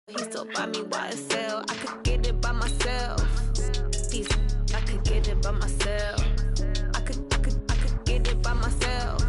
He still buy me YSL. I could get it by myself. These I could get it by myself. I could get it by myself.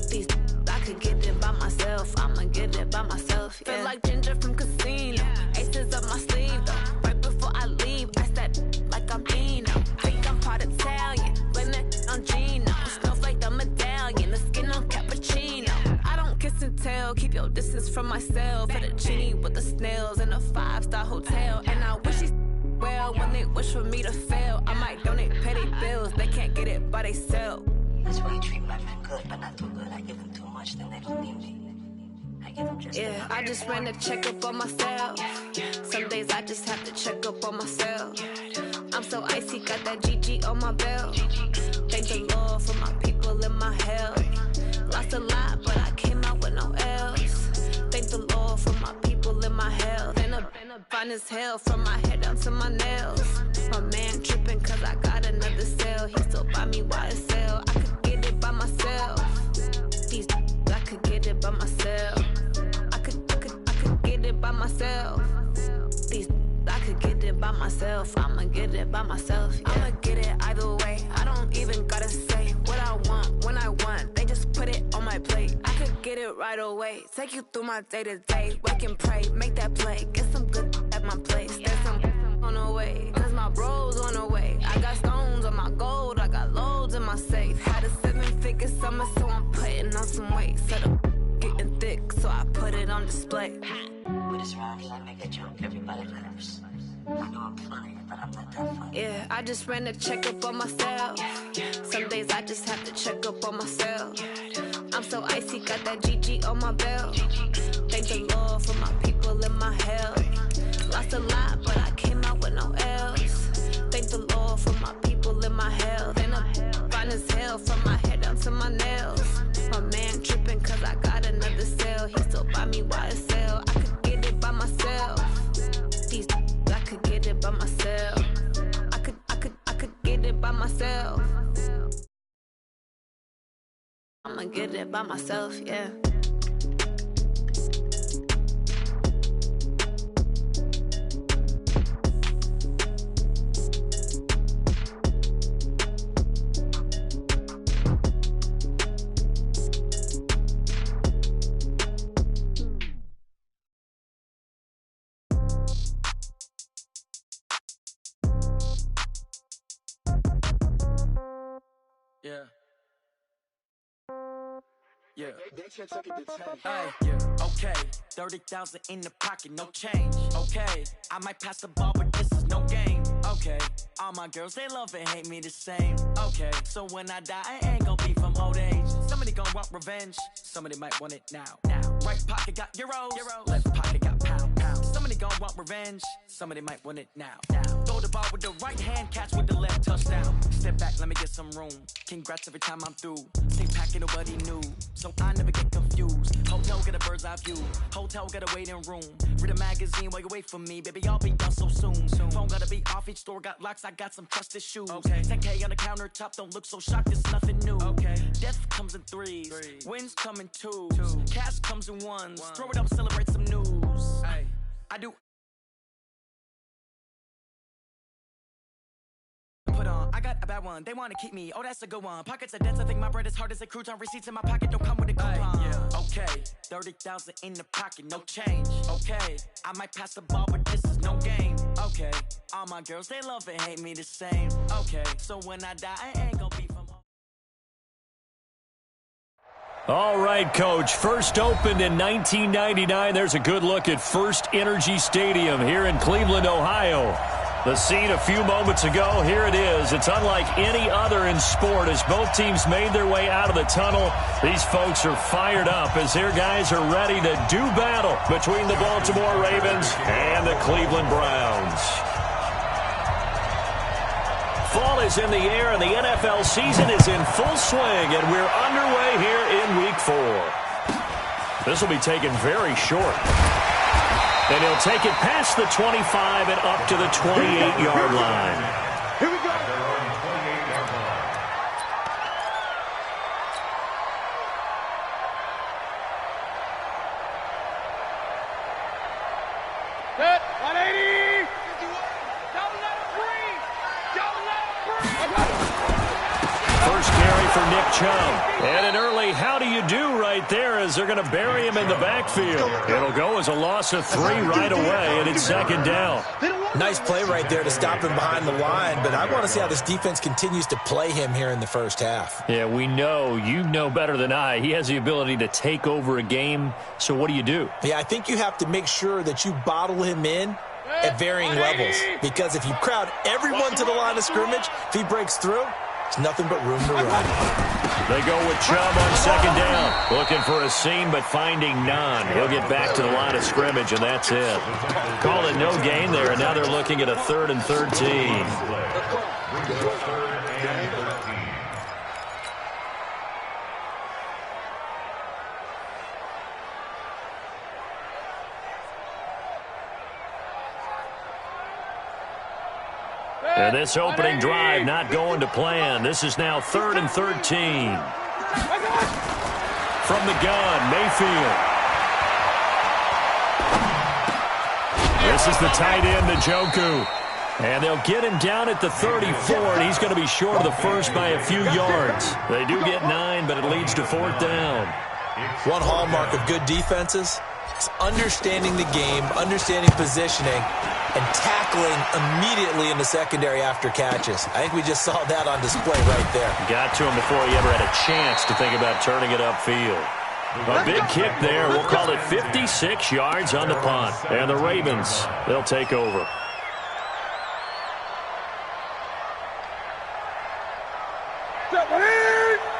These I could get it by myself. I'ma get it by myself. Yeah. Feel like Ginger from Casino. Aces up my sleeve though. Right before I leave, I step like I'm Dino. Think I'm part Italian, blame that on Gino. Snowflake the medallion, the skin on cappuccino. I don't kiss and tell, keep your distance from myself. Fettuccine with the snails in a 5-star hotel. And I wish he's well when they wish for me to fail. I might donate petty bills, they can't get it by themselves. That's why you treat my friend good, but not too good. I give them too much, then they don't need me. I give them just enough. I just ran a checkup on myself. Some days I just have to check up on myself. I'm so icy, got that GG on my belt. Thank the Lord for my people in my health. Lost a lot, but I came out with no L's. Thank the Lord for my people in my health. And a fine as hell from my head down to my nails. My man tripping cause I got another cell. He still buy me YSL. I could get it by myself. These I could get it by myself. I could get it by myself. These I could get it by myself. I'ma get it by myself. Yeah. I'ma get it either way. I don't even gotta say what I want when I want. They just put it on my plate. I could get it right away. Take you through my day to day. Wake and pray, make that play. Get some good at my place. There's some on the way, cause my bros on the way. I got stones on my gold. I got loads in my safe. Had a 7-figure summer, so I'm putting on some weight. Set up getting thick, so I put it on display. With this round, I make a joke, everybody laughs. I know I'm funny, but I'm not that funny. Yeah, I just ran a checkup on myself. Some days I just have to check up on myself. I'm so icy, got that GG on my belt. Thank the Lord for my people in my health. Lost a lot, but I came out with no L's. Thank the Lord for my people in my health. And I'm fine as hell from my head down to my nails. My man tripping cause I got another cell. He still buy me YSL. I could get it by myself. These I could get it by myself. I could get it by myself. I'ma get it by myself, yeah. Yeah. Hey, yeah. Okay, 30,000 in the pocket, no change. Okay, I might pass the ball, but this is no game. Okay, all my girls, they love and hate me the same. Okay, so when I die, I ain't gon' be from old age. Somebody gon' want revenge, somebody might want it now. Right pocket got euros, left pocket got pounds. Somebody gon' want revenge, somebody might want it now. Throw the ball with the right hand, catch with the left, touchdown. Step back, let me get some room. Congrats every time I'm through. Stay packing, nobody knew, so I never get confused. Hotel get a bird's eye view. Hotel get a waiting room. Read a magazine while you wait for me, baby. I'll be done so soon. Phone gotta be off. Each store got locks. I got some trusted shoes. Okay. 10K on the countertop. Don't look so shocked. It's nothing new. Okay. Death comes in threes. Wins come in twos. Cash comes in ones. Throw it up, celebrate some news. Hey. I do. Put on, I got a bad one, they wanna keep me, oh that's a good one. Pockets are dense, I think my bread is hard as a crouton. Receipts in my pocket don't come with a coupon. Okay, 30,000 in the pocket, no change. Okay, I might pass the ball, but this is no game. Okay, all my girls, they love and hate me the same. Okay, so when I die, I ain't gonna be from home. All right, Coach. First opened in 1999. There's a good look at First Energy Stadium here in Cleveland, Ohio. The scene a few moments ago, here it is. It's unlike any other in sport as both teams made their way out of the tunnel. These folks are fired up as their guys are ready to do battle between the Baltimore Ravens and the Cleveland Browns. Fall is in the air and the NFL season is in full swing, and we're underway here in Week 4. This will be taken very short. And he'll take it past the 25 and up to the 28-yard line. Here we go. Set. 180. Don't let him breathe. Don't let him breathe. First carry for Nick Chubb. And an early how do you do right there as they're going to bury him in the backfield. It'll go as a loss of 3 right away, and it's second down. Nice play right there to stop him behind the line, but I want to see how this defense continues to play him here in the first half. Yeah, we know. You know better than I. He has the ability to take over a game, so what do you do? Yeah, I think you have to make sure that you bottle him in at varying levels, because if you crowd everyone to the line of scrimmage, if he breaks through, it's nothing but room to run. They go with Chubb on second down. Looking for a seam, but finding none. He'll get back to the line of scrimmage, and that's it. Call it no gain there, and now they're looking at a 3rd and 13. And this opening drive not going to plan. This is now 3rd and 13. From the gun, Mayfield. This is the tight end, Njoku. And they'll get him down at the 34, and he's going to be short of the first by a few yards. They do get 9, but it leads to 4th down. One hallmark of good defenses is understanding the game, understanding positioning, and tackling immediately in the secondary after catches. I think we just saw that on display right there. Got to him before he ever had a chance to think about turning it upfield. A big kick there. We'll call it 56 yards on the punt. And the Ravens, they'll take over.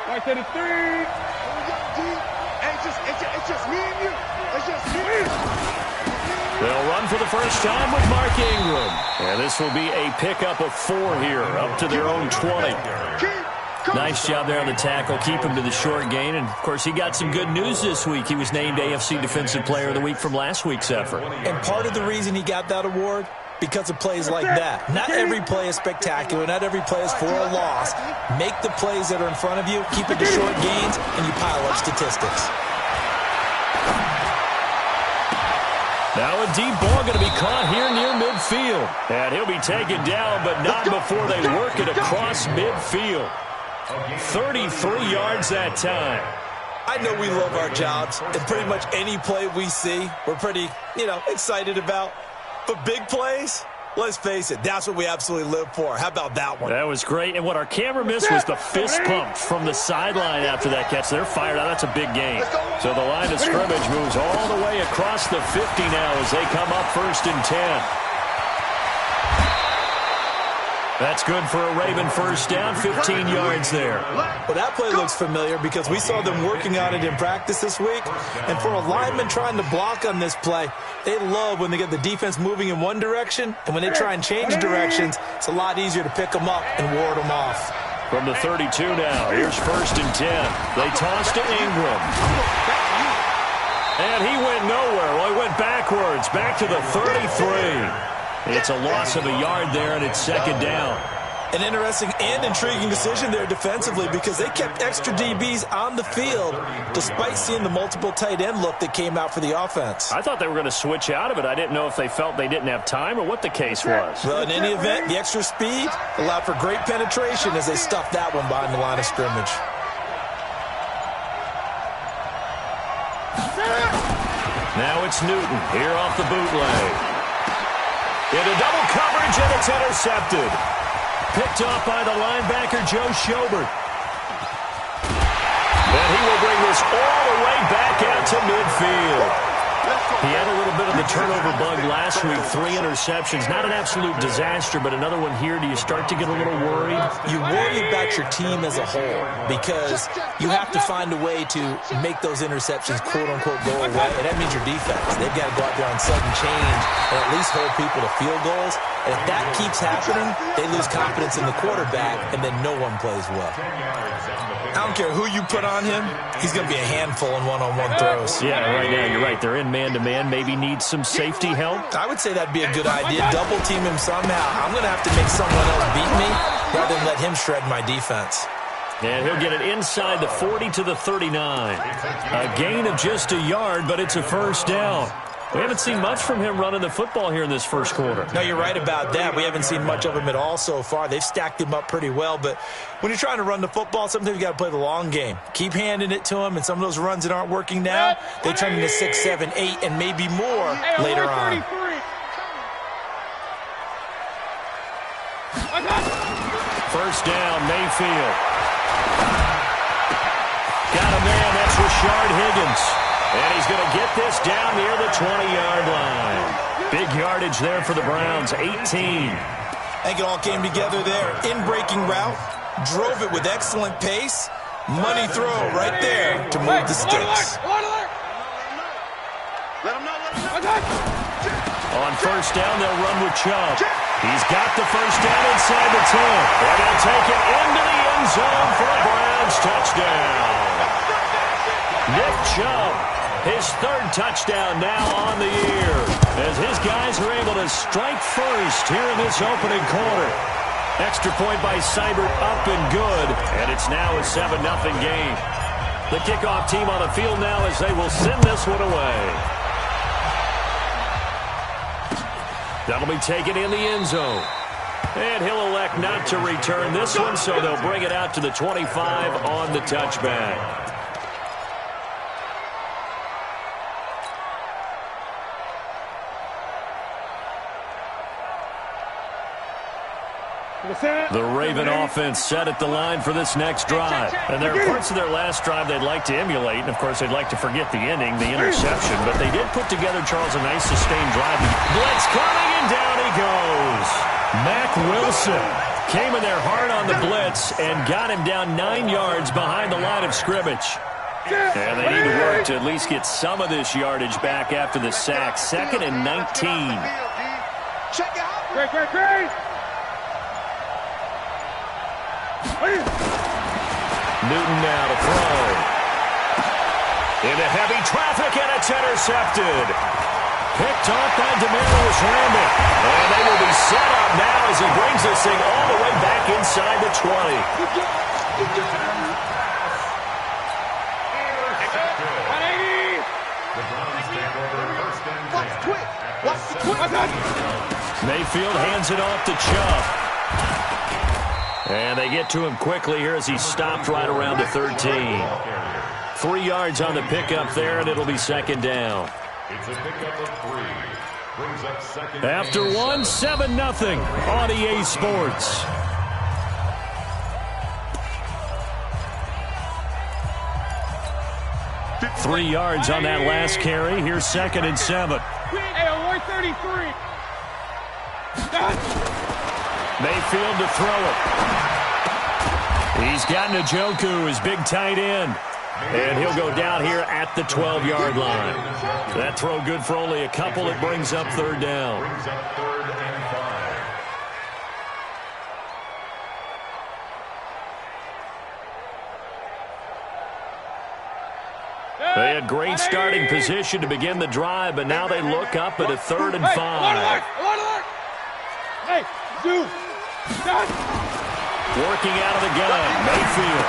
Right to the 3. It's just me and you. It's just me and you. They'll run for the first time with Mark Ingram. And this will be a pickup of 4 here, up to their own 20. Nice job there on the tackle. Keep him to the short gain. And, of course, he got some good news this week. He was named AFC Defensive Player of the Week from last week's effort. And part of the reason he got that award, because of plays like that. Not every play is spectacular. Not every play is for a loss. Make the plays that are in front of you, keep it to short gains, and you pile up statistics. Now a deep ball going to be caught here near midfield. And he'll be taken down, but not before they work it across midfield. 33 yards that time. I know we love our jobs, and pretty much any play we see, we're pretty, excited about. But big plays, let's face it, that's what we absolutely live for. How about that one? That was great. And what our camera missed was the fist pump from the sideline after that catch. They're fired out. That's a big gain. So the line of scrimmage moves all the way across the 50 now as they come up 1st and 10. That's good for a Raven first down, 15 yards there. Well, that play looks familiar because we saw them working on it in practice this week. And for a lineman trying to block on this play, they love when they get the defense moving in one direction. And when they try and change directions, it's a lot easier to pick them up and ward them off. From the 32 now, here's 1st and 10. They toss to Ingram. And he went nowhere. Well, he went backwards, back to the 33. It's a loss of a yard there, and it's 2nd down. An interesting and intriguing decision there defensively because they kept extra DBs on the field despite seeing the multiple tight end look that came out for the offense. I thought they were going to switch out of it. I didn't know if they felt they didn't have time or what the case was. Well, in any event, the extra speed allowed for great penetration as they stuffed that one behind the line of scrimmage. Now it's Newton here off the bootleg. Into double coverage, and it's intercepted. Picked off by the linebacker, Joe Schobert. And he will bring this all the way back out to midfield. He had a little bit of the turnover bug last week, 3 interceptions. Not an absolute disaster, but another one here. Do you start to get a little worried? You worry about your team as a whole because you have to find a way to make those interceptions, quote-unquote, go away. And that means your defense. They've got to go out there on sudden change and at least hold people to field goals. And if that keeps happening, they lose confidence in the quarterback, and then no one plays well. I don't care who you put on him. He's going to be a handful in one-on-one throws. Yeah, right now, you're right. They're in man-to-man. Maybe needs some safety help. I would say that'd be a good idea. Double team him somehow. I'm going to have to make someone else beat me rather than let him shred my defense. And he'll get it inside the 40 to the 39. A gain of just a yard, but it's a first down. We haven't seen much from him running the football here in this first quarter. No, you're right about that. We haven't seen much of him at all so far. They've stacked him up pretty well, but when you're trying to run the football, sometimes you got to play the long game. Keep handing it to him, and some of those runs that aren't working now, they turn into 6, 7, 8, and maybe more later on. First down, Mayfield. Got a man, that's Rashard Higgins. And he's going to get this down near the 20-yard line. Big yardage there for the Browns, 18. I think it all came together there. In-breaking route, drove it with excellent pace. Money throw right there to move the sticks. On first down, they'll run with Chubb. He's got the first down inside the 10. They're going to take it into the end zone for a Browns touchdown. Nick Chubb, his third touchdown now on the year, as his guys are able to strike first here in this opening quarter. Extra point by Seibert, up and good, and it's now a 7-0 game. The kickoff team on the field now as they will send this one away. That'll be taken in the end zone. And he'll elect not to return this one, so they'll bring it out to the 25 on the touchback. The Raven offense set at the line for this next drive. And there are parts of their last drive they'd like to emulate. And, of course, they'd like to forget the ending, the interception. But they did put together, Charles, a nice sustained drive. Blitz coming, and down he goes. Mack Wilson came in there hard on the blitz and got him down 9 yards behind the line of scrimmage. And they need to work to at least get some of this yardage back after the sack. 2nd and 19. Great. Newton now to throw. Into heavy traffic, and it's intercepted. Picked off by Demarius Randall. And they will be set up now as he brings this thing all the way back inside the 20. Mayfield hands it off to Chubb. And they get to him quickly here as he's stopped right around the 13. 3 yards on the pickup there, and it'll be second down. It's a pickup of 3. Brings up second. After 1, 7-0 on EA Sports. Three yards on that last carry. Here's 2nd and 7. Mayfield to throw it. He's got Njoku, his big tight end. And he'll go down here at the 12-yard line. That throw good for only a couple. It brings up third down. Brings up 3rd and 5. They had great starting position to begin the drive, but now they look up at a 3rd and 5. Hey, dude. Working out of the gun, Mayfield.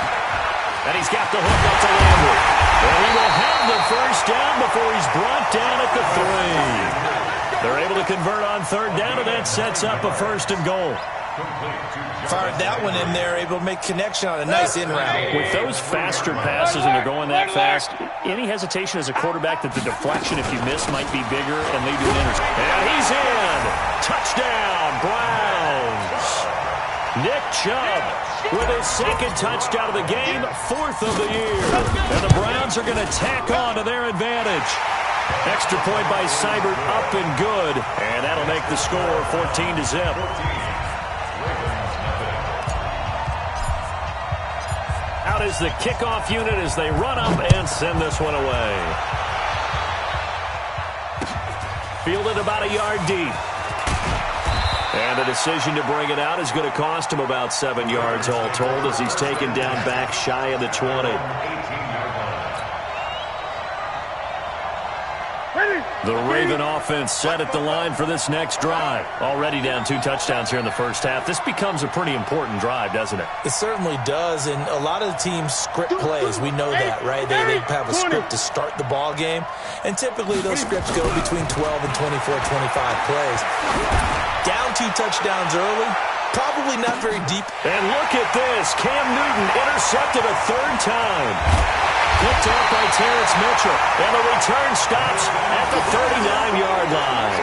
And he's got the hook up to Landry. And he will have the first down before he's brought down at the 3. They're able to convert on third down, and that sets up a 1st and goal. Fired that one in there, able to make connection on a nice in route. With those faster passes and they're going that fast, any hesitation as a quarterback that the deflection, if you miss, might be bigger and lead to an interception. And he's in. Touchdown, Browns. Nick Chubb with his 2nd touchdown of the game, 4th of the year. And the Browns are going to tack on to their advantage. Extra point by Seibert, up and good. And that'll make the score 14-0. Out is the kickoff unit as they run up and send this one away. Fielded about a yard deep. And the decision to bring it out is going to cost him about 7 yards all told as he's taken down back shy of the 20. The Raven offense set at the line for this next drive. Already down 2 touchdowns here in the first half. This becomes a pretty important drive, doesn't it? It certainly does, and a lot of the teams script plays. We know that, right? They have a script to start the ball game, and typically those scripts go between 12 and 24, 25 plays. Down 2 touchdowns early, probably not very deep. And look at this. Cam Newton intercepted a 3rd time. Picked off by Terrence Mitchell, and the return stops at the 39-yard line.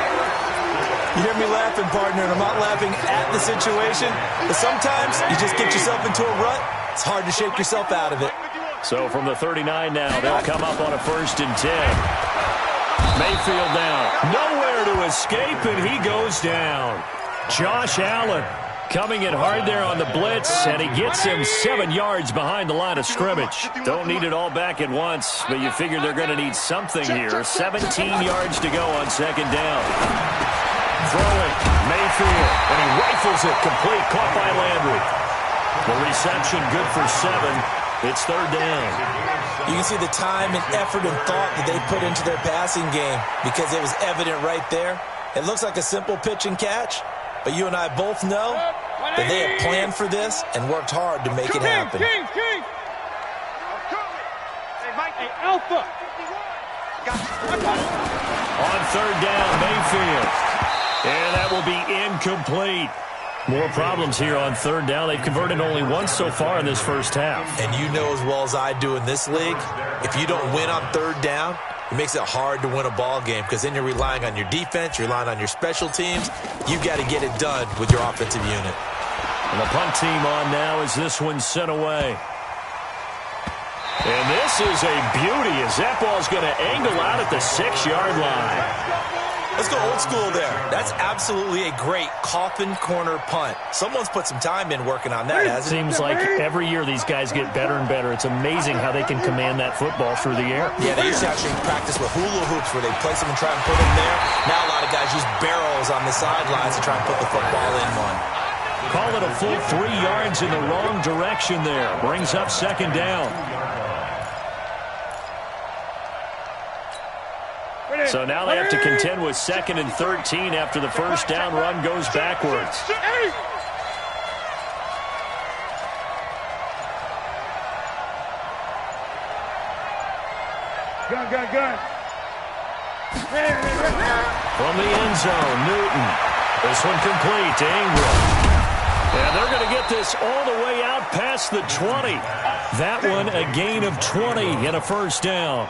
You hear me laughing, partner, and I'm not laughing at the situation, but sometimes you just get yourself into a rut. It's hard to shake yourself out of it. So from the 39 now, they'll come up on a 1st and 10. Mayfield down. Nowhere to escape, and he goes down. Josh Allen coming in hard there on the blitz, and he gets him 7 yards behind the line of scrimmage. Don't need it all back at once, but you figure they're going to need something here. 17 yards to go on 2nd down. Throwing, Mayfield, and he rifles it complete, caught by Landry. The reception good for 7. It's 3rd down. You can see the time and effort and thought that they put into their passing game because it was evident right there. It looks like a simple pitch and catch, but you and I both know that they have planned for this and worked hard to make it happen. Hey, Mike, hey, Alpha. On 3rd down, Mayfield. And that will be incomplete. More problems here on 3rd down. They've converted only once so far in this first half. And you know as well as I do in this league, if you don't win on 3rd down, it makes it hard to win a ball game because then you're relying on your defense, you're relying on your special teams. You've got to get it done with your offensive unit. And the punt team on now as this one's sent away. And this is a beauty as that ball's going to angle out at the 6-yard line. Let's go old school there. That's absolutely a great coffin corner punt. Someone's put some time in working on that, hasn't it? Seems like every year these guys get better and better. It's amazing how they can command that football through the air. Yeah, they used to actually practice with hula hoops where they place them and try and put them there. Now a lot of guys use barrels on the sidelines to try and put the football in one. Call it a full 3 yards in the wrong direction there. Brings up 2nd down. So now they have to contend with 2nd and 13 after the 1st down run goes backwards. Gun. From the end zone, Newton. This one complete to Ingram. And they're going to get this all the way out past the 20. That one a gain of 20 and a 1st down.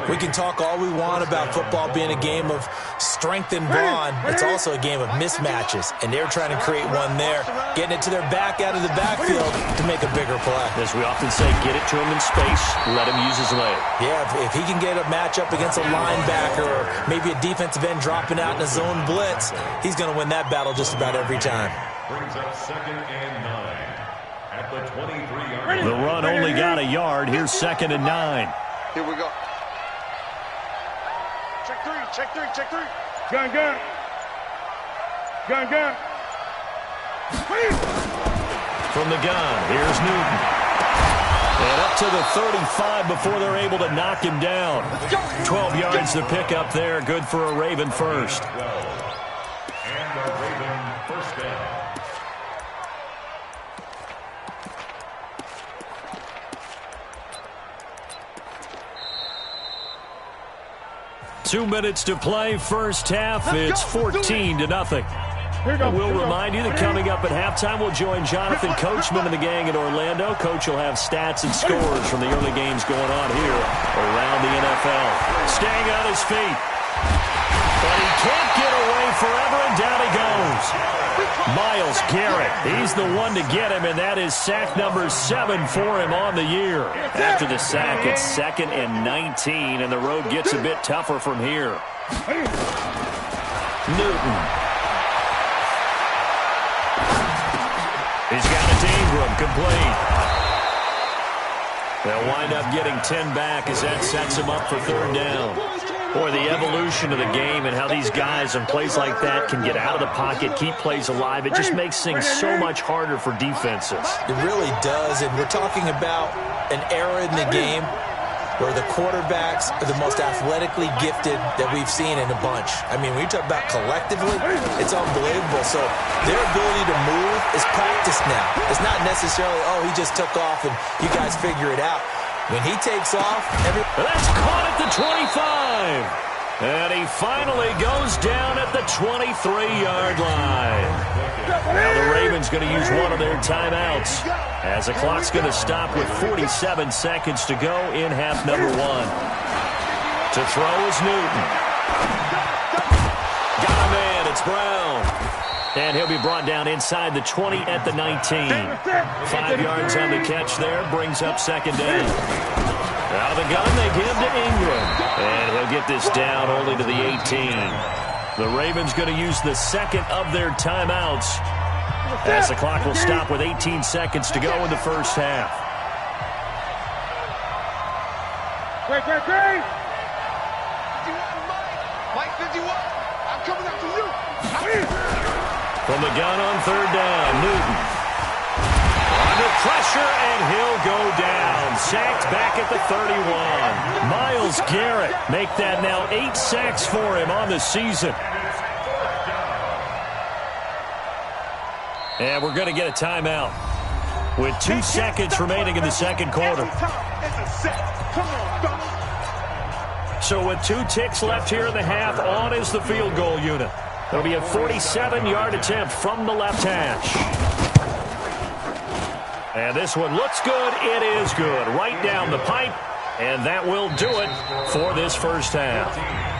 We can talk all we want about football being a game of strength and brawn. It's also a game of mismatches, and they're trying to create one there, getting it to their back out of the backfield to make a bigger play. As we often say, get it to him in space, let him use his leg. Yeah, if he can get a matchup against a linebacker or maybe a defensive end dropping out in a zone blitz, he's going to win that battle just about every time. Brings up 2nd and 9 at the 23-yard line. The run only got a yard. Here's 2nd and 9. Here we go. Check three. Gun. From the gun, here's Newton. And up to the 35 before they're able to knock him down. 12 yards to pick up there. Good for a Raven first. And a Raven 1st down. Two minutes to play, 1st half. It's 14-0. We'll remind you that coming up at halftime, we'll join Jonathan Coachman and the gang in Orlando. Coach will have stats and scores from the early games going on here around the NFL. Staying on his feet. But he can't get away forever, and down he goes. Myles Garrett, he's the one to get him, and that is sack number 7 for him on the year. After the sack, it's 2nd and 19, and the road gets a bit tougher from here. Newton. He's got it to Ingram, complete. They'll wind up getting 10 back as that sets him up for 3rd down. Boy, the evolution of the game and how these guys on plays like that can get out of the pocket, keep plays alive, it just makes things so much harder for defenses. It really does, and we're talking about an era in the game where the quarterbacks are the most athletically gifted that we've seen in a bunch. I mean, when you talk about collectively, it's unbelievable. So their ability to move is practiced now. It's not necessarily, oh, he just took off and you guys figure it out. When he takes off, that's caught at the 25. And he finally goes down at the 23-yard line. Now the Ravens going to use one of their timeouts as the clock's going to stop with 47 seconds to go in half number 1. To throw is Newton. Got a man, it's Brown. And he'll be brought down inside the 20 at the 19. 5 yards on the catch there, brings up second down. Out of the gun, they give to Ingram. And he'll get this down only to the 18. The Ravens going to use the second of their timeouts as the clock will stop with 18 seconds to go in the first half. Great. 51, Mike 51. I'm coming after you. From the gun on third down, Newton. Under pressure, and he'll go down. Sacked back at the 31. Myles Garrett make that now 8 sacks for him on the season. And we're going to get a timeout with 2 seconds remaining in the second quarter. So with 2 ticks left here in the half, on is the field goal unit. It'll be a 47-yard attempt from the left hash. And this one looks good. It is good. Right down the pipe. And that will do it for this first half.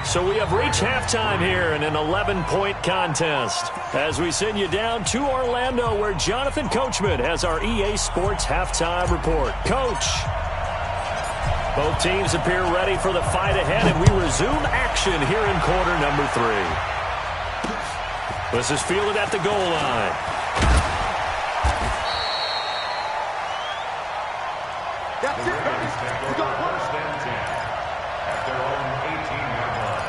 So we have reached halftime here in an 11-point contest as we send you down to Orlando where Jonathan Coachman has our EA Sports halftime report. Coach, both teams appear ready for the fight ahead, and we resume action here in quarter number 3. This is fielded at the goal line. That's it, baby. We got first and 10 at their own 18-yard line.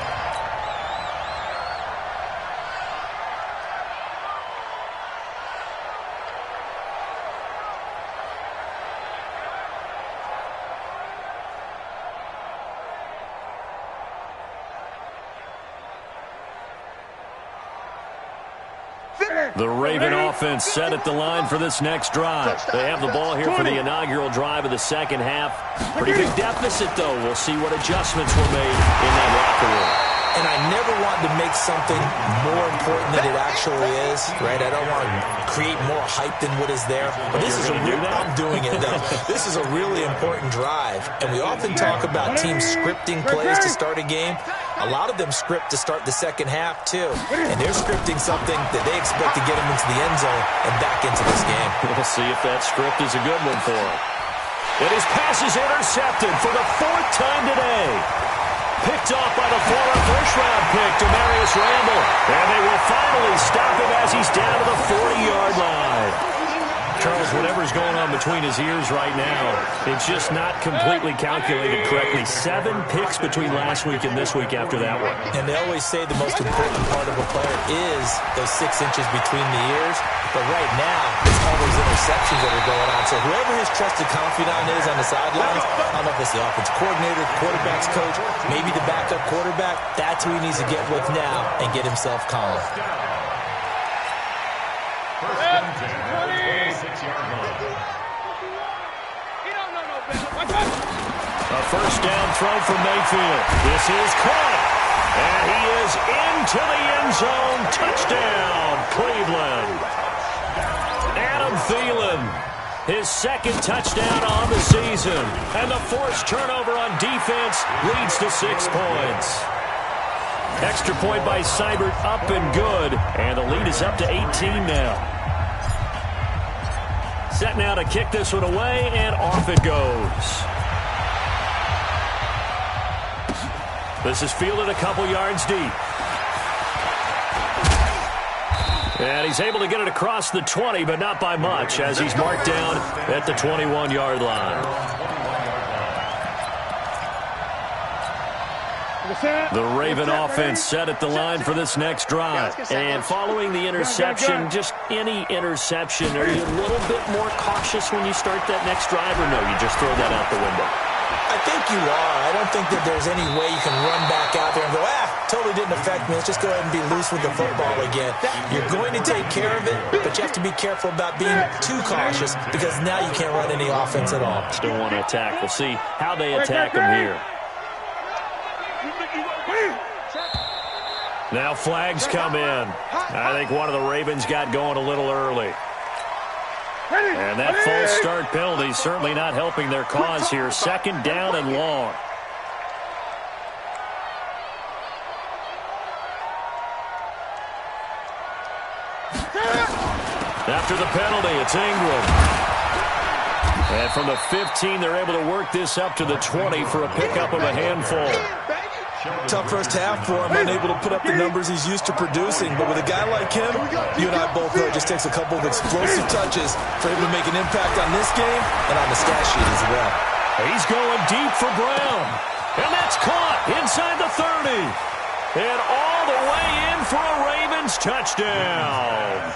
The Raven offense set at the line for this next drive. They have the ball here for the inaugural drive of the second half. Pretty big deficit, though. We'll see what adjustments were made in that locker room. And I never want to make something more important than it actually is, right? I don't want to create more hype than what is there. But this is I'm doing it, though. This is a really important drive. And we often talk about teams scripting plays to start a game. A lot of them script to start the second half, too. And they're scripting something that they expect to get them into the end zone and back into this game. We'll see if that script is a good one for them. And his pass is intercepted for the 4th time today. Picked off by the former first-round pick, Demarius Randall. And they will finally stop him as he's down to the 40-yard line. Charles, whatever's going on between his ears right now, it's just not completely calculated correctly. 7 picks between last week and this week after that one. And they always say the most important part of a player is those 6 inches between the ears. But right now, it's all those interceptions that are going on. So whoever his trusted confidant is on the sidelines, I don't know if it's the offensive coordinator, quarterback's coach, maybe the backup quarterback, that's who he needs to get with now and get himself calm. First and 10 at the 26-yard line. A first down throw from Mayfield. This is caught. And he is into the end zone. Touchdown, Cleveland. Adam Thielen, his 2nd touchdown on the season. And the forced turnover on defense leads to 6 points. Extra point by Seibert, up and good. And the lead is up to 18 now. Set now to kick this one away, and off it goes. This is fielded a couple yards deep. And he's able to get it across the 20, but not by much, as he's marked down at the 21-yard line. The Raven offense set at the line for this next drive. And following the interception, just any interception, are you a little bit more cautious when you start that next drive, or no, you just throw that out the window? I think you are. I don't think that there's any way you can run back out there and go, totally didn't affect me. Let's just go ahead and be loose with the football again. You're going to take care of it, but you have to be careful about being too cautious because now you can't run any offense at all. Still want to attack. We'll see how they attack them here. Now flags come in. I think one of the Ravens got going a little early. And that false start penalty certainly not helping their cause here. Second down and long. After the penalty, it's Ingram. And from the 15, they're able to work this up to the 20 for a pickup of a handful. Tough first half for him, unable to put up the numbers he's used to producing. But with a guy like him, you and I both know it just takes a couple of explosive touches for him to make an impact on this game and on the stat sheet as well. He's going deep for Brown. And that's caught inside the 30. And all the way in for a Ravens touchdown.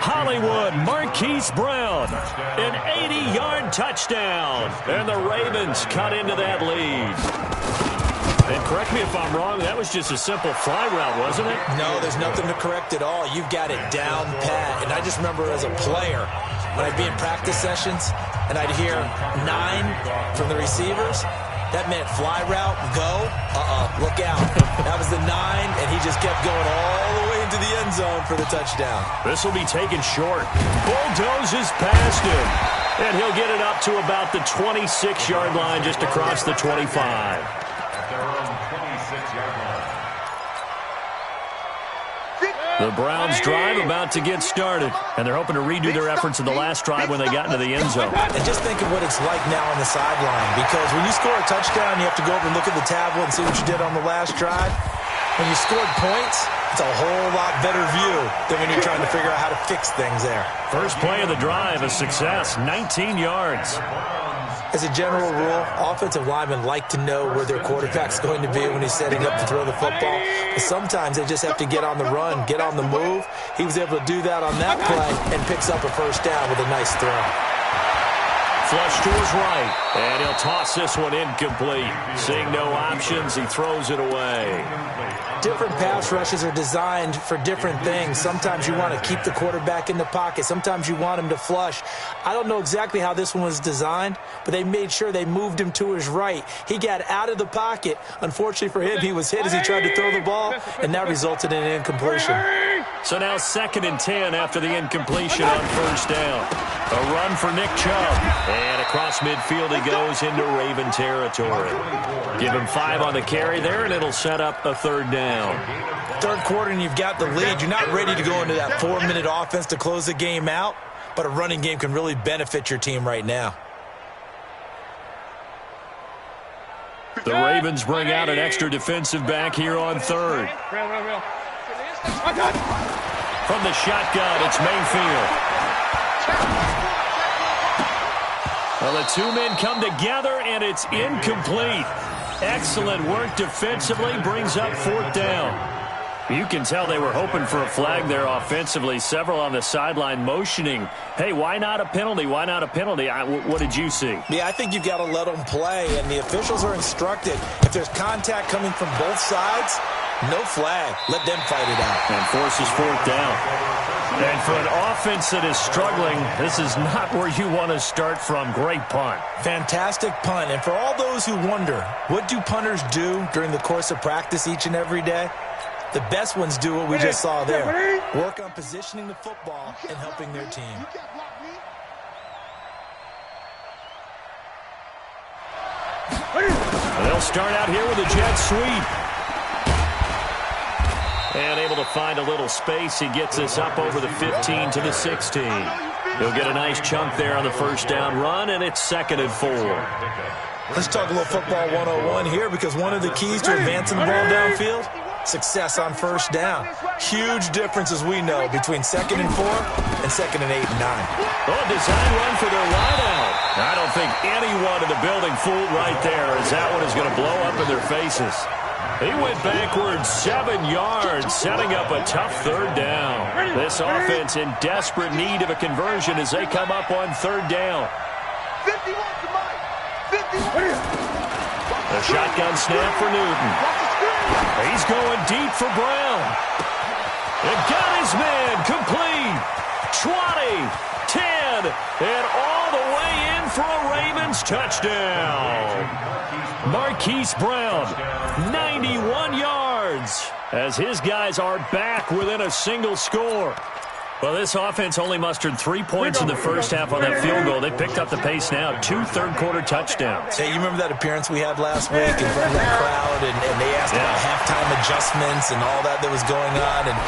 Hollywood Marquise Brown, an 80-yard touchdown. And the Ravens cut into that lead. And correct me if I'm wrong, that was just a simple fly route, wasn't it? No, there's nothing to correct at all. You've got it down pat. And I just remember as a player, when I'd be in practice sessions, and I'd hear 9 from the receivers, that meant fly route, go, look out. That was the 9, and he just kept going all the way into the end zone for the touchdown. This will be taken short. Bulldozes past him. And he'll get it up to about the 26-yard line just across the 25. The Browns drive about to get started, and they're hoping to redo their efforts in the last drive when they got into the end zone. And just think of what it's like now on the sideline, because when you score a touchdown, you have to go over and look at the tablet and see what you did on the last drive. When you scored points, it's a whole lot better view than when you're trying to figure out how to fix things there. First play of the drive, a success, 19 yards. As a general rule, offensive linemen like to know where their quarterback's going to be when he's setting up to throw the football. But sometimes they just have to get on the run, get on the move. He was able to do that on that play and picks up a first down with a nice throw. Flush to his right, and he'll toss this one incomplete. Seeing no options, he throws it away. Different pass rushes are designed for different things. Sometimes you want to keep the quarterback in the pocket. Sometimes you want him to flush. I don't know exactly how this one was designed, but they made sure they moved him to his right. He got out of the pocket. Unfortunately for him, he was hit as he tried to throw the ball, and that resulted in an incompletion. So now 2nd and 10 after the incompletion on first down. A run for Nick Chubb. And across midfield he goes into Raven territory. Give him 5 on the carry there, and it'll set up a 3rd down. Third quarter and you've got the lead. You're not ready to go into that 4-minute offense to close the game out, but a running game can really benefit your team right now. The Ravens bring out an extra defensive back here on 3rd. From the shotgun, it's Mayfield. Well, the 2 men come together, and it's incomplete. Excellent work defensively, brings up 4th down. You can tell they were hoping for a flag there offensively. Several on the sideline motioning, hey, why not a penalty? Why not a penalty? What did you see? Yeah, I think you've got to let them play, and the officials are instructed. If there's contact coming from both sides, no flag. Let them fight it out. And forces 4th down. And for an offense that is struggling, this is not where you want to start from. Great punt. Fantastic punt. And for all those who wonder, what do punters do during the course of practice each and every day? The best ones do what we just saw there. Work on positioning the football and helping their team. They'll start out here with a jet sweep. And able to find a little space. He gets this up over the 15 to the 16. He'll get a nice chunk there on the first down run, and it's 2nd and 4. Let's talk a little football 101 here, because one of the keys to advancing the ball downfield, success on first down. Huge difference, as we know, between 2nd and 4 and 2nd and 8 and 9. Oh, design run for their wideout. I don't think anyone in the building fooled right there, as that one is going to blow up in their faces. He went backwards 7 yards, setting up a tough 3rd down. This offense in desperate need of a conversion as they come up on 3rd down. 51 to Mike. 51. The shotgun snap for Newton. He's going deep for Brown. It got his man complete. 20, 10, and all the way in for a Ravens touchdown. Marquise Brown, 91 yards, as his guys are back within a single score. Well, this offense only mustered 3 points in the first half on that field goal. They picked up the pace now. 2 third-quarter touchdowns. Hey, you remember that appearance we had last week in front of that crowd, and they asked about halftime adjustments and all that was going on, and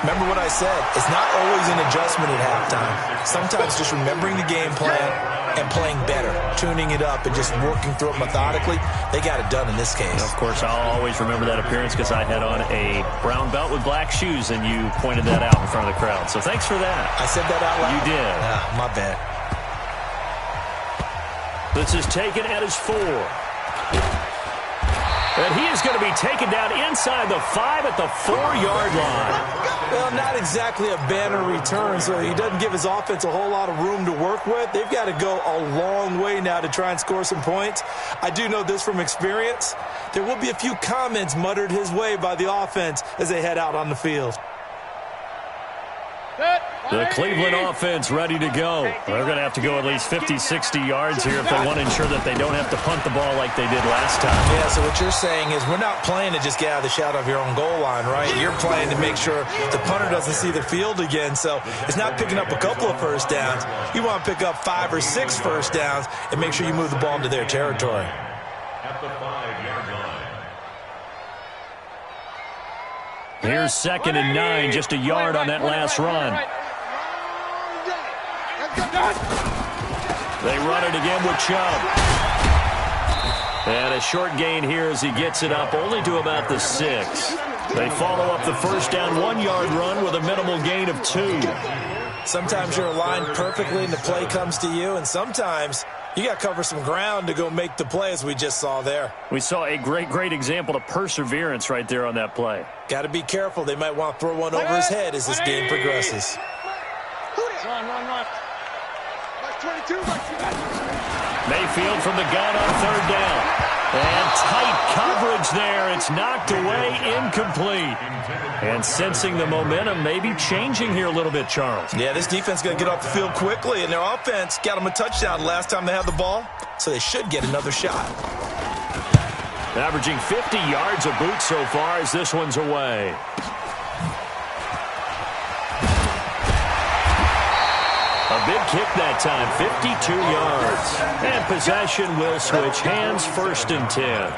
remember what I said. It's not always an adjustment at halftime. Sometimes just remembering the game plan and playing better, tuning it up and just working through it methodically. They got it done in this case. Of course, I'll always remember that appearance because I had on a brown belt with black shoes, and you pointed that out in front of the crowd. So thanks for that. I said that out loud? You did. My bad. This is taken at his 4. And he is going to be taken down inside the 5 at the 4-yard line. Well, not exactly a banner return, so he doesn't give his offense a whole lot of room to work with. They've got to go a long way now to try and score some points. I do know this from experience. There will be a few comments muttered his way by the offense as they head out on the field. The Cleveland offense ready to go. They're going to have to go at least 50, 60 yards here if they want to ensure that they don't have to punt the ball like they did last time. Yeah, so what you're saying is we're not playing to just get out of the shot of your own goal line, right? You're playing to make sure the punter doesn't see the field again. So it's not picking up a couple of first downs. You want to pick up 5 or 6 first downs and make sure you move the ball into their territory. At the 5-yard line. Here's 2nd and 9, just a yard on that last run. They run it again with Chubb. And a short gain here as he gets it up only to about the 6. They follow up the first down 1-yard run with a minimal gain of 2. Sometimes you're aligned perfectly and the play comes to you, and sometimes you got to cover some ground to go make the play, as we just saw there. We saw a great example of perseverance right there on that play. Got to be careful. They might want to throw one over his head as this game progresses. Run. 22. Mayfield from the gun on 3rd down. And tight coverage there. It's knocked away, incomplete. And sensing the momentum maybe changing here a little bit, Charles. Yeah, this defense is going to get off the field quickly, and their offense got them a touchdown last time they had the ball, so they should get another shot. Averaging 50 yards a boot so far as this one's away. A big kick that time, 52 yards. And possession will switch hands, 1st and 10.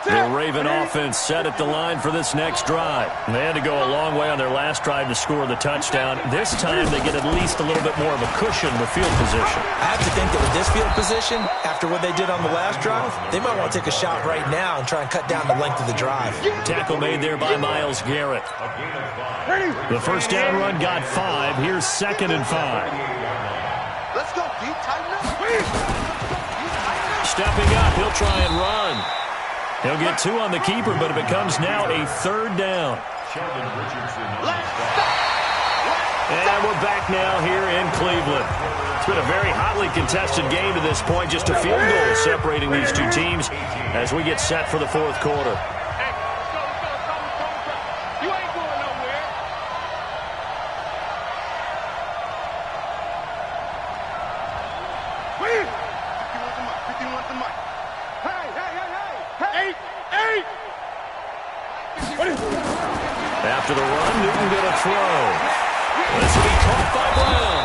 The Raven offense set at the line for this next drive. They had to go a long way on their last drive to score the touchdown. This time they get at least a little bit more of a cushion with field position. I have to think that with this field position, after what they did on the last drive, they might want to take a shot right now and try and cut down the length of the drive. Tackle made there by Myles Garrett. The first down run got 5. Here's 2nd and 5. Let's go deep, tighten up. Stepping up, he'll try and run. He'll get 2 on the keeper, but it becomes now a 3rd down. And we're back now here in Cleveland. It's been a very hotly contested game to this point, just a field goal separating these two teams as we get set for the 4th quarter. You ain't going nowhere. Wait. 51 with the mic. Hey. After the run, Newton going to throw. This will be caught by Brown.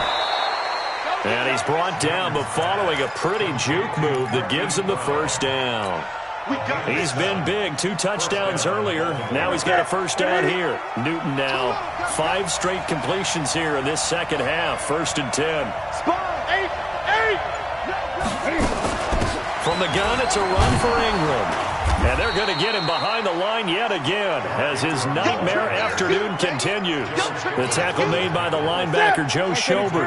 And he's brought down, but following a pretty juke move that gives him the first down. He's been big, 2 touchdowns earlier. Now he's got a first down here. Newton now 5 straight completions here in this second half. 1st and 10. From the gun, it's a run for Ingram. And they're going to get him behind the line yet again as his nightmare afternoon continues. The tackle made by the linebacker, Joe Schobert.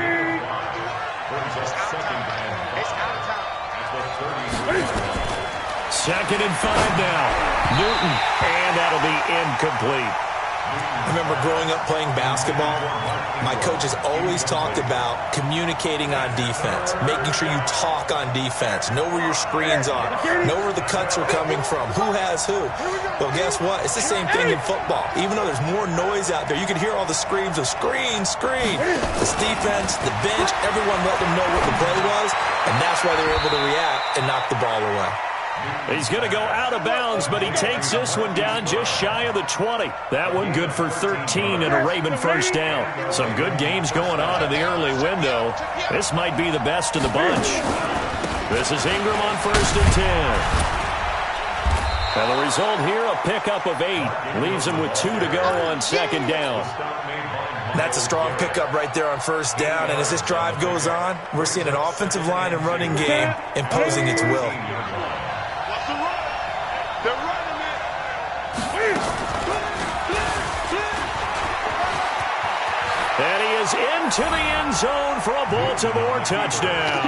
2nd and 5 now. Newton, and that'll be incomplete. I remember growing up playing basketball, my coaches always talked about communicating on defense, making sure you talk on defense, know where your screens are, know where the cuts are coming from, who has who. Well, guess what? It's the same thing in football. Even though there's more noise out there, you can hear all the screams of screen, screen. This defense, the bench, everyone let them know what the play was, and that's why they were able to react and knock the ball away. He's going to go out of bounds, but he takes this one down just shy of the 20. That one good for 13 and a Raven first down. Some good games going on in the early window. This might be the best of the bunch. This is Ingram on 1st and 10. And the result here, a pickup of 8. Leaves him with 2 to go on 2nd down. That's a strong pickup right there on 1st down. And as this drive goes on, we're seeing an offensive line and running game imposing its will. And he is into the end zone for a Baltimore touchdown.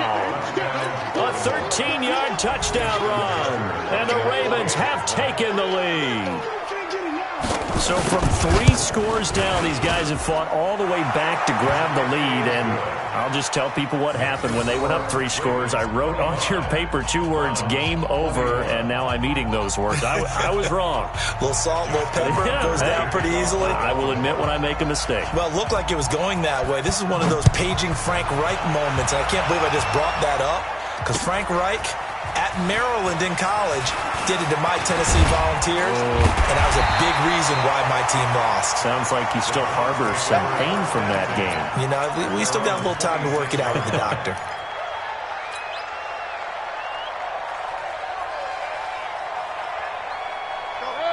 A 13-yard touchdown run. And the Ravens have taken the lead. So from 3 scores down, these guys have fought all the way back to grab the lead. And I'll just tell people what happened when they went up 3 scores. I wrote on your paper 2 words, game over, and now I'm eating those words. I was wrong. A little salt, a little pepper, goes down pretty easily. I will admit when I make a mistake. Well, it looked like it was going that way. This is one of those paging Frank Reich moments, and I can't believe I just brought that up, because Frank Reich at Maryland in college did it to my Tennessee Volunteers, and that was a big reason why my team lost. Sounds like you still harbor some pain from that game. You know, we still got a little time to work it out with the doctor.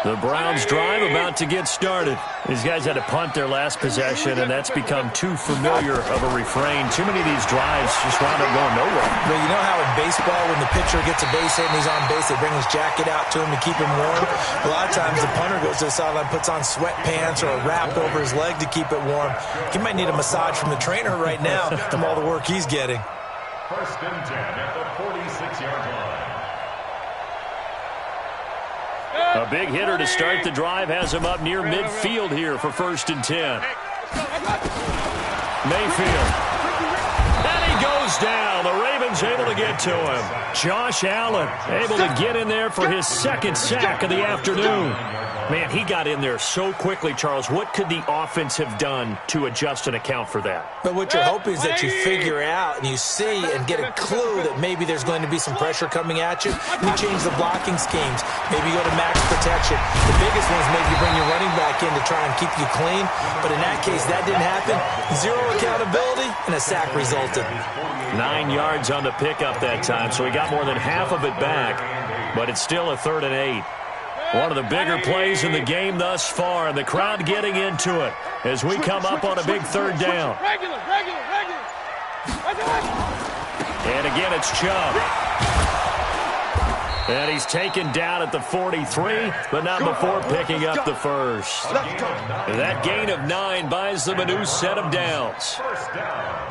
The Browns drive about to get started. These guys had to punt their last possession, and that's become too familiar of a refrain. Too many of these drives just wound up going nowhere. Well, you know how in baseball, when the pitcher gets a base hit and he's on base, they bring his jacket out to him to keep him warm? A lot of times the punter goes to the sideline, puts on sweatpants or a wrap over his leg to keep it warm. He might need a massage from the trainer right now from all the work he's getting. 1st and 10 at the 46-yard line. A big hitter to start the drive has him up near midfield here for 1st and 10. Mayfield. And he goes down. The Ravens able to get to him. Josh Allen able to get in there for his 2nd sack of the afternoon. Man, he got in there so quickly, Charles. What could the offense have done to adjust and account for that? But what you're hoping is that you figure out and you see and get a clue that maybe there's going to be some pressure coming at you. And you change the blocking schemes. Maybe you go to max protection. The biggest one is maybe you bring your running back in to try and keep you clean. But in that case, that didn't happen. 0 accountability, and a sack resulted. 9 yards on the pickup that time, so he got more than half of it back. But it's still a 3rd and 8. One of the bigger plays in the game thus far, and the crowd getting into it as we come up on a big 3rd down. And again, it's Chubb. And he's taken down at the 43, but not before picking up the 1st. That gain of 9 buys them a new set of downs.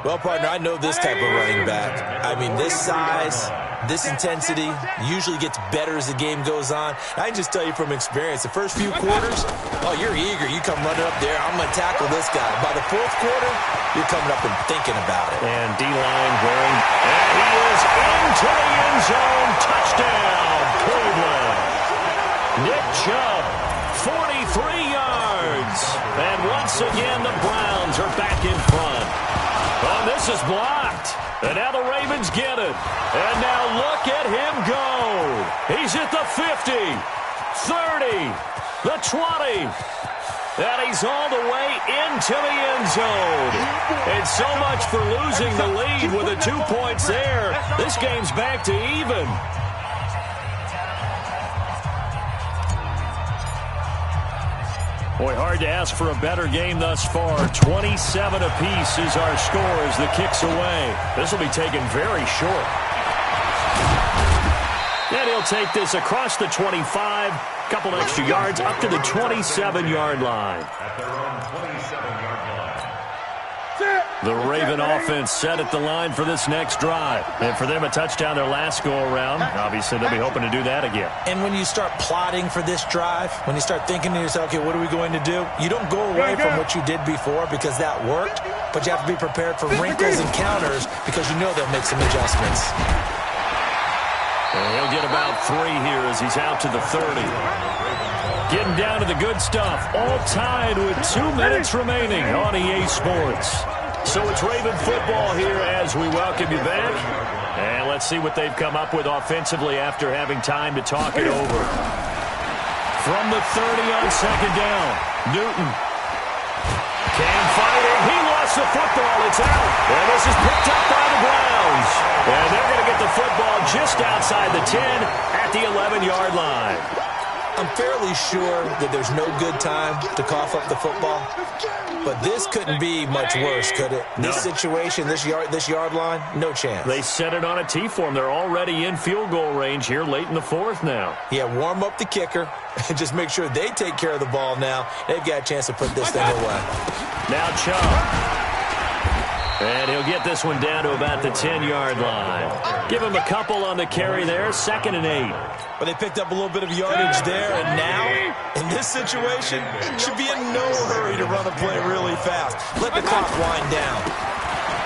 Well, partner, I know this type of running back. I mean, this size, this intensity usually gets better as the game goes on. I can just tell you from experience, the first few quarters, oh, you're eager. You come running up there, I'm going to tackle this guy. By the 4th quarter, you're coming up and thinking about it. And D-line wearing, and he is into the end zone. Touchdown, Cleveland. Nick Chubb, 43 yards. And once again, the Browns are back in front. Oh, this is blocked. And now the Ravens get it. And now look at him go. He's at the 50, 30, the 20. And he's all the way into the end zone. And so much for losing the lead with the 2 points there. This game's back to even. Boy, hard to ask for a better game thus far. 27 apiece is our score as the kick's away. This will be taken very short. And he'll take this across the 25, couple extra yards up to the 27-yard line. At their own 27-yard line. The Raven offense set at the line for this next drive. And for them, a touchdown their last go-around. Obviously, they'll be hoping to do that again. And when you start plotting for this drive, when you start thinking to yourself, okay, what are we going to do? You don't go away from what you did before because that worked, but you have to be prepared for wrinkles and counters because you know they'll make some adjustments. And he'll get about 3 here as he's out to the 30. Getting down to the good stuff. All tied with 2 minutes remaining on EA Sports. So it's Raven football here as we welcome you back. And let's see what they've come up with offensively after having time to talk it over. From the 30 on second down, Newton can fight it. He lost the football. It's out. And this is picked up by the Browns. And they're going to get the football just outside the 10 at the 11-yard line. I'm fairly sure that there's no good time to cough up the football, but this couldn't be much worse, could it? No. This situation, this yard line, no chance. They set it on a T-form. They're already in field goal range here late in the 4th now. Yeah, warm up the kicker and just make sure they take care of the ball now. They've got a chance to put this thing away. Now Chubb. And he'll get this one down to about the 10-yard line. Give him a couple on the carry there, 2nd and 8. But they picked up a little bit of yardage there, and now, in this situation, should be in no hurry to run a play really fast. Let the clock wind down.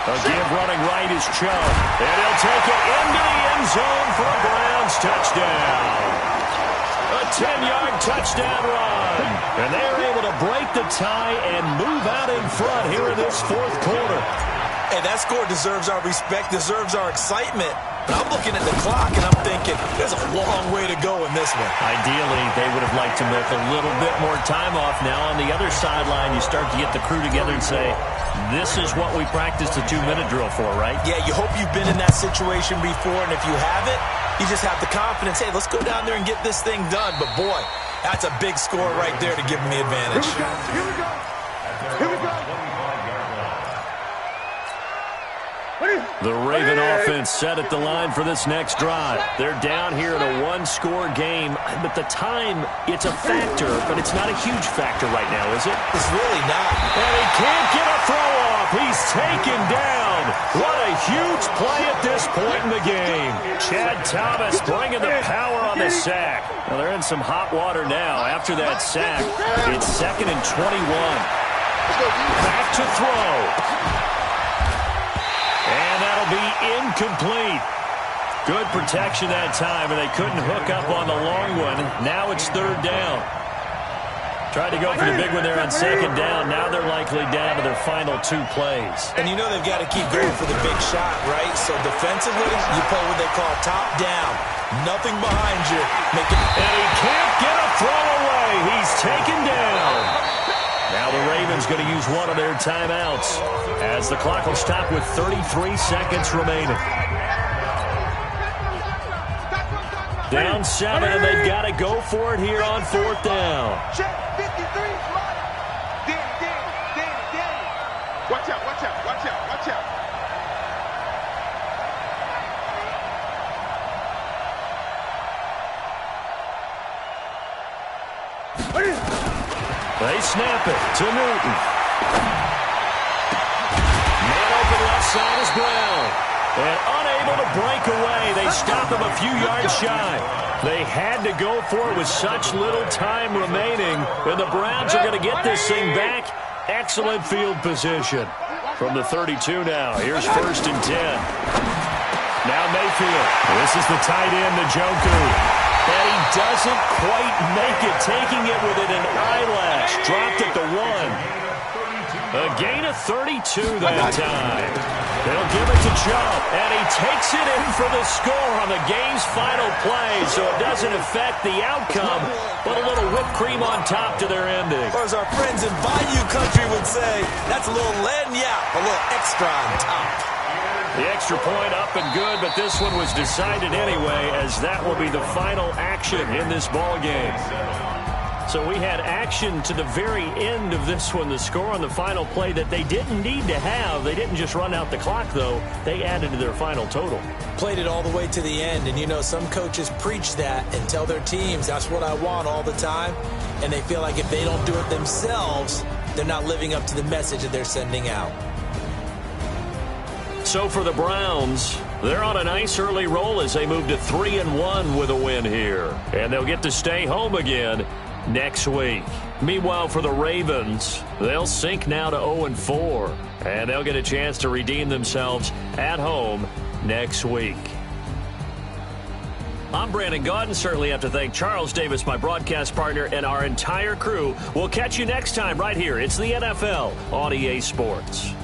A give running right is Chubb. And he'll take it into the end zone for a Browns touchdown. A 10-yard touchdown run. And they're able to break the tie and move out in front here in this 4th quarter. Hey, that score deserves our respect, deserves our excitement. But I'm looking at the clock, and I'm thinking, there's a long way to go in this one. Ideally, they would have liked to make a little bit more time off. Now, on the other sideline, you start to get the crew together and say, this is what we practiced a 2-minute drill for, right? Yeah, you hope you've been in that situation before, and if you haven't, you just have the confidence, hey, let's go down there and get this thing done. But, boy, that's a big score right there to give them the advantage. Here we go. Here we go. The Raven offense set at the line for this next drive. They're down here in a 1-score game, but the time, it's a factor, but it's not a huge factor right now, is it? It's really not. And he can't get a throw off. He's taken down. What a huge play at this point in the game. Chad Thomas bringing the power on the sack. Now they're in some hot water now. After that sack, it's 2nd and 21. Back to throw. And that'll be incomplete. Good protection that time, and they couldn't hook up on the long one. Now it's 3rd down. Tried to go for the big one there on 2nd down. Now they're likely down to their final 2 plays. And you know they've got to keep going for the big shot, right? So defensively, you play what they call top down. Nothing behind you. And he can't get a throw away. He's taken down. Now the Ravens going to use one of their timeouts as the clock will stop with 33 seconds remaining. Down 7, and they've got to go for it here on 4th down. Check 53, slide. Danny. Watch out. They snap it to Newton. Man open left side is Brown. And unable to break away, they stop him a few yards shy. They had to go for it with such little time remaining. And the Browns are going to get this thing back. Excellent field position. From the 32 now, here's 1st and 10. Now Mayfield. This is the tight end, Njoku. And he doesn't quite make it, taking it within an eyelash. Dropped at the 1. A gain of 32 that time. They'll give it to Chubb, and he takes it in for the score on the game's final play, so it doesn't affect the outcome, but a little whipped cream on top to their ending. Or as our friends in Bayou Country would say, that's a little lagniappe, a little extra on top. The extra point up and good, but this one was decided anyway, as that will be the final action in this ball game. So we had action to the very end of this one, the score on the final play that they didn't need to have. They didn't just run out the clock, though. They added to their final total. Played it all the way to the end, and you know some coaches preach that and tell their teams, that's what I want all the time, and they feel like if they don't do it themselves, they're not living up to the message that they're sending out. So for the Browns, they're on a nice early roll as they move to 3-1 with a win here. And they'll get to stay home again next week. Meanwhile, for the Ravens, they'll sink now to 0-4. And they'll get a chance to redeem themselves at home next week. I'm Brandon Gaudin. Certainly have to thank Charles Davis, my broadcast partner, and our entire crew. We'll catch you next time right here. It's the NFL on EA Sports.